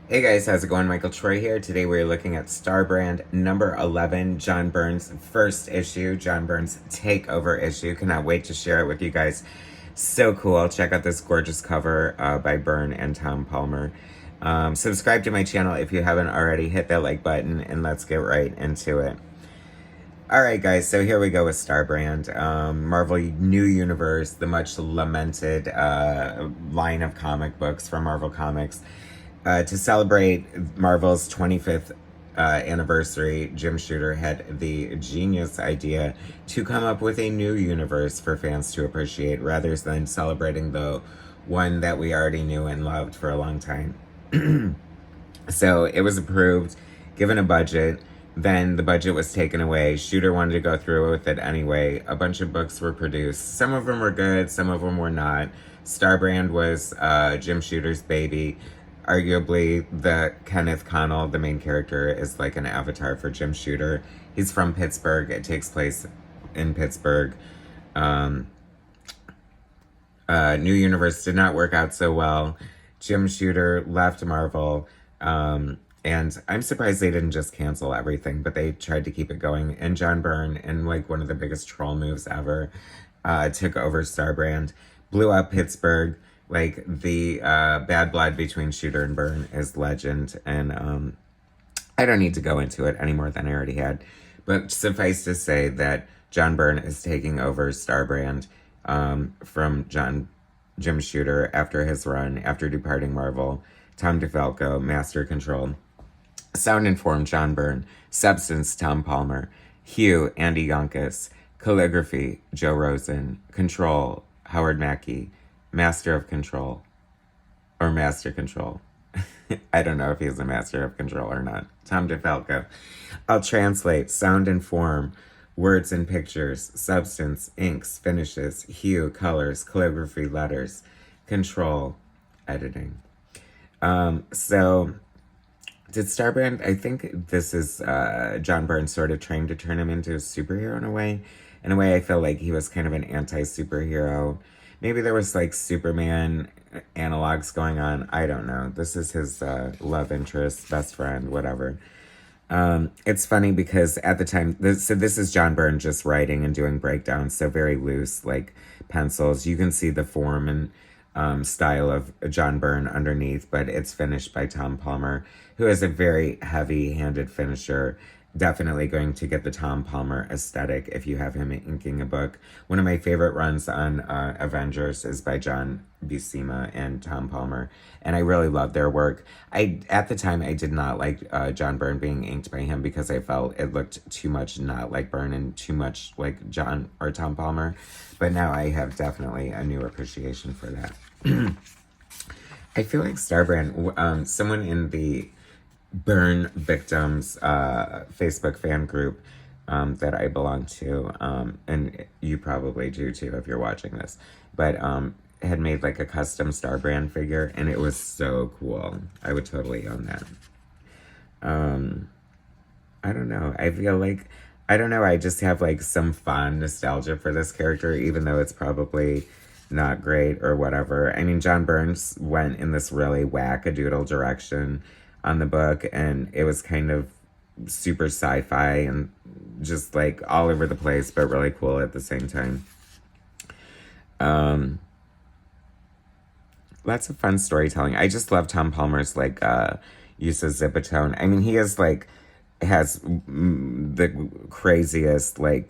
Hey guys, how's it going? Michael Troy here. Today we're looking at Starbrand number 11, John Byrne's first issue, John Byrne's takeover issue. Cannot wait to share it with you guys. So cool. Check out this gorgeous cover by Byrne and Tom Palmer. Subscribe to my channel if you haven't already. Hit that like button and let's get right into it. Alright guys, so here we go with Starbrand. Marvel New Universe, the much lamented line of comic books from Marvel Comics. To celebrate Marvel's 25th anniversary, Jim Shooter had the genius idea to come up with a new universe for fans to appreciate rather than celebrating the one that we already knew and loved for a long time. So it was approved, given a budget. Then the budget was taken away. Shooter wanted to go through with it anyway. A bunch of books were produced. Some of them were good, some of them were not. Starbrand was Jim Shooter's baby. Arguably, the Kenneth Connell, the main character, is like an avatar for Jim Shooter. He's from Pittsburgh. It takes place in Pittsburgh. New Universe did not work out so well. Jim Shooter left Marvel. And I'm surprised they didn't just cancel everything, but they tried to keep it going. And John Byrne, in like one of the biggest troll moves ever, took over Starbrand, blew up Pittsburgh. Like, the bad blood between Shooter and Byrne is legend, and I don't need to go into it any more than I already had. But suffice to say that John Byrne is taking over Starbrand from Jim Shooter after his run, after departing Marvel. Tom DeFalco, Master Control. Sound Informed, John Byrne. Substance, Tom Palmer. Hue, Andy Yonkis. Calligraphy, Joe Rosen. Control, Howard Mackie. Master of Control. Or Master Control. I don't know if he's a Master of Control or not. Tom DeFalco. I'll translate. Sound and Form. Words and Pictures. Substance. Inks. Finishes. Hue. Colors. Calligraphy. Letters. Control. Editing. So... Did Starbrand, I think this is John Byrne sort of trying to turn him into a superhero in a way. In a way, I feel like he was kind of an anti-superhero. Maybe there was like Superman analogs going on. I don't know. This is his love interest, best friend, whatever. It's funny because at the time, this is John Byrne just writing and doing breakdowns, so very loose, like pencils. You can see the form and style of John Byrne underneath, but it's finished by Tom Palmer, who is a very heavy-handed finisher. Definitely going to get the Tom Palmer aesthetic if you have him inking a book. One of my favorite runs on Avengers is by John Buscema and Tom Palmer, and I really love their work. At the time, I did not like John Byrne being inked by him because I felt it looked too much not like Byrne and too much like John or Tom Palmer, but now I have definitely a new appreciation for that. I feel like Starbrand, someone in the Byrne Victims Facebook fan group that I belong to, and you probably do too if you're watching this, but had made like a custom Starbrand figure, and it was so cool. I would totally own that. I don't know. I feel like, I don't know, I just have like some fond nostalgia for this character, even though it's probably not great or whatever. I mean, John Burns went in this really wackadoodle direction on the book, and it was kind of super sci-fi and just like all over the place, but really cool at the same time. Lots of fun storytelling. I just love Tom Palmer's like use of Zipatone. I mean, he is like has the craziest like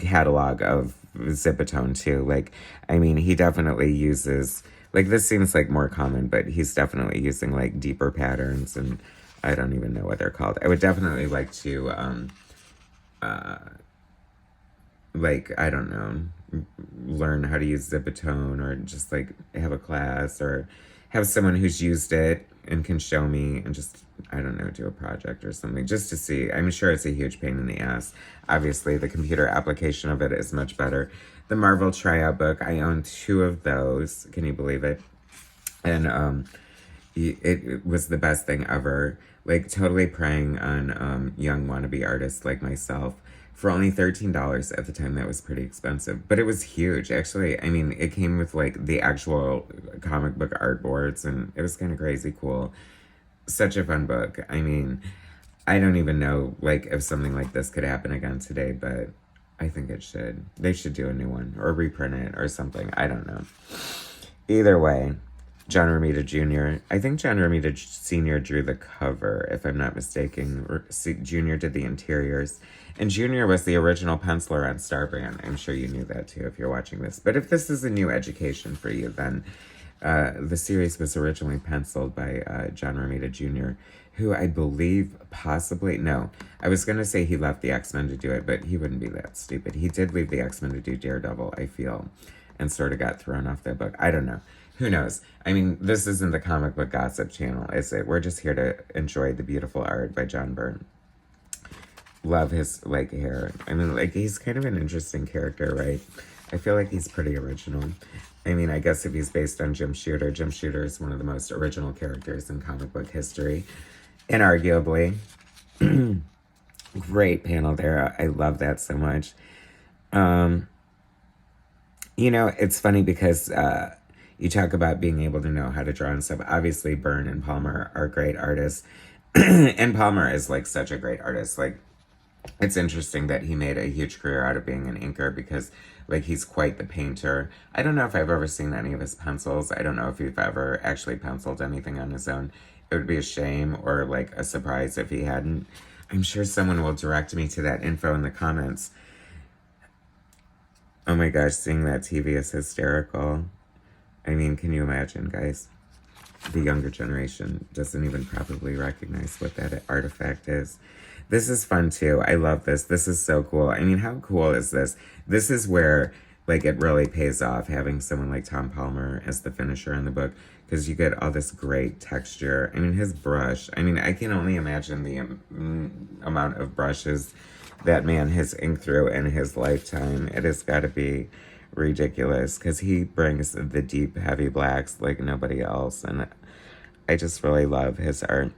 catalog of Zipatone too. Like, I mean, he definitely uses, like, this seems like more common, but he's definitely using like deeper patterns, and I don't even know what they're called. I would definitely like to like, I don't know, learn how to use Zipatone, or just like have a class, or have someone who's used it and can show me, and just, I don't know, do a project or something just to see. I'm sure it's a huge pain in the ass. Obviously, the computer application of it is much better. The Marvel Tryout book, I own 2 of those. Can you believe it? And it was the best thing ever. Like, totally preying on young wannabe artists like myself for only $13 at the time. That was pretty expensive, but it was huge. Actually, I mean, it came with like the actual comic book artboards, and it was kind of crazy cool. Such a fun book. I mean, I don't even know like if something like this could happen again today, but I think it should. They should do a new one or reprint it or something. I don't know. Either way, John Romita Jr. I think John Romita Sr. drew the cover, if I'm not mistaken. Jr. did the interiors. And Jr. was the original penciler on Starbrand. I'm sure you knew that too if you're watching this. But if this is a new education for you, then the series was originally penciled by John Romita Jr., who I believe possibly, no, I was going to say he left the X-Men to do it, but he wouldn't be that stupid. He did leave the X-Men to do Daredevil, I feel, and sort of got thrown off that book. I don't know. Who knows? I mean, this isn't the comic book gossip channel, is it? We're just here to enjoy the beautiful art by John Byrne. Love his, like, hair. I mean, like, he's kind of an interesting character, right? I feel like he's pretty original. I mean, I guess if he's based on Jim Shooter is one of the most original characters in comic book history. Inarguably. Great panel there. I love that so much. You know, it's funny because you talk about being able to know how to draw and stuff. Obviously, Byrne and Palmer are great artists. And Palmer is, like, such a great artist. Like, it's interesting that he made a huge career out of being an inker because, like, he's quite the painter. I don't know if I've ever seen any of his pencils. I don't know if he's ever actually penciled anything on his own. It would be a shame or, like, a surprise if he hadn't. I'm sure someone will direct me to that info in the comments. Oh my gosh, seeing that TV is hysterical. I mean, can you imagine, guys? The younger generation doesn't even probably recognize what that artifact is. This is fun, too. I love this. This is so cool. I mean, how cool is this? This is where, like, it really pays off having someone like Tom Palmer as the finisher in the book, because you get all this great texture. I mean, his brush. I mean, I can only imagine the amount of brushes that man has inked through in his lifetime. It has got to be ridiculous, because he brings the deep, heavy blacks like nobody else, and I just really love his art.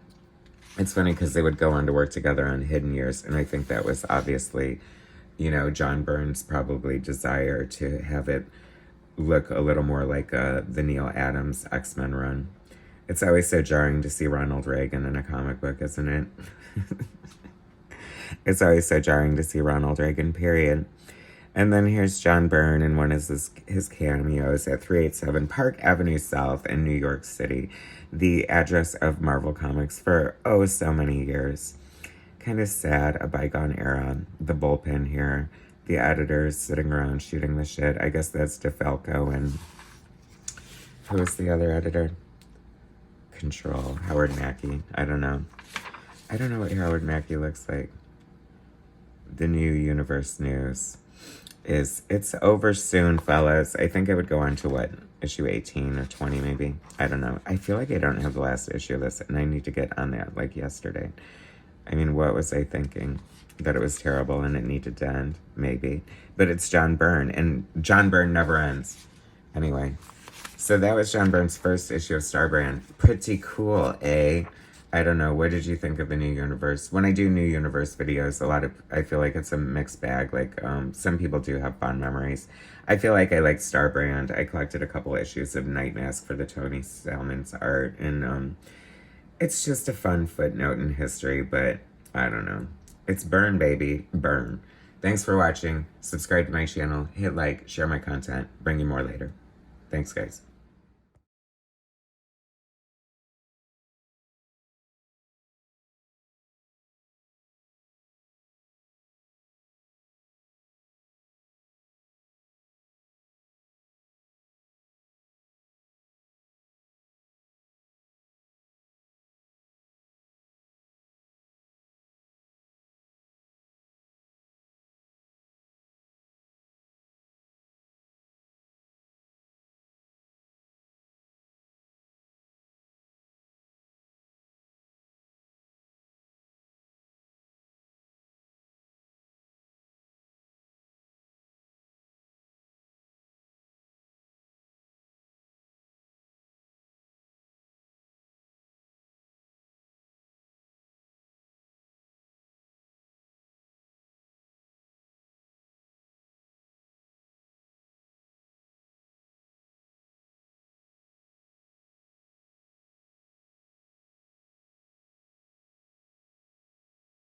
It's funny because they would go on to work together on Hidden Years, and I think that was obviously, you know, John Byrne's probably desire to have it look a little more like the Neil Adams X-Men run. It's always so jarring to see Ronald Reagan in a comic book, isn't it? It's always so jarring to see Ronald Reagan, period. And then here's John Byrne in one of his cameos at 387 Park Avenue South in New York City, the address of Marvel Comics for, oh, so many years. Kind of sad, a bygone era. The bullpen here, the editors sitting around shooting the shit. I guess that's DeFalco and who was the other editor? Control, Howard Mackey. I don't know. I don't know what Howard Mackey looks like. The New Universe News. It's over soon, fellas. I think I would go on to what, issue 18 or 20 maybe. I don't know. I feel like I don't have the last issue of this, and I need to get on that like yesterday. I mean, what was I thinking? That it was terrible and it needed to end? Maybe. But it's John Byrne, and John Byrne never ends. Anyway, so that was John Byrne's first issue of Starbrand. Pretty cool, eh? I don't know. What did you think of the New Universe? When I do New Universe videos, I feel like it's a mixed bag. Like, some people do have fond memories. I feel like I like Starbrand. I collected a couple issues of Night Mask for the Tony Salmon's art. And it's just a fun footnote in history, but I don't know. It's Byrne, baby. Byrne. Thanks for watching. Subscribe to my channel. Hit like. Share my content. Bring you more later. Thanks, guys.